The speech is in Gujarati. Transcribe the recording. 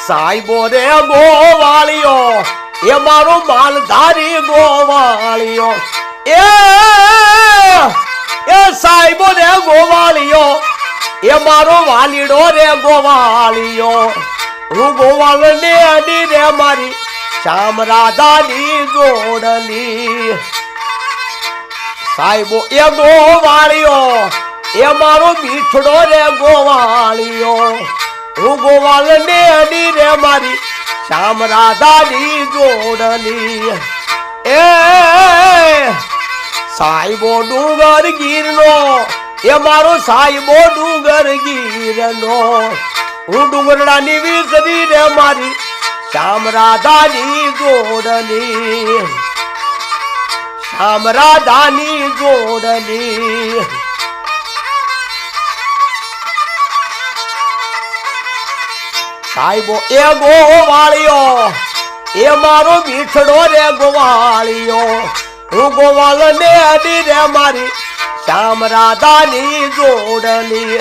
સાહેબો રે ગોવાળિયો એ મારો માલધારી ગોવાળિયો એ સાહેબો રે ગોવાળિયો એ મારો વાલીડો રે ગોવાળિયો હું ગોવાળ ને અડી રે મારી શ્યામ રાધાની જોડલી સાહેબો એ ગોવાળિયો એ મારો મીઠડો રે ગોવાળિયો હું ગોવાળ ને અડી રે મારી શ્યામ રાધાની જોડલી એ સાહેબો ડુંગર ગીરનો એ મારો સાહેબો ડુંગર ગીરનો હું ડુંગરડાની વીસરી રે મારી શ્યામ રાધાની જોડલી શ્યામ રાધાની જોડલી સાહેબો એ ગોવાળિયો એ મારો મીઠડો રે ગોવાળિયો હું ગોવાળ ને અડી રે મારી શ્યામ રાધાની જોડલી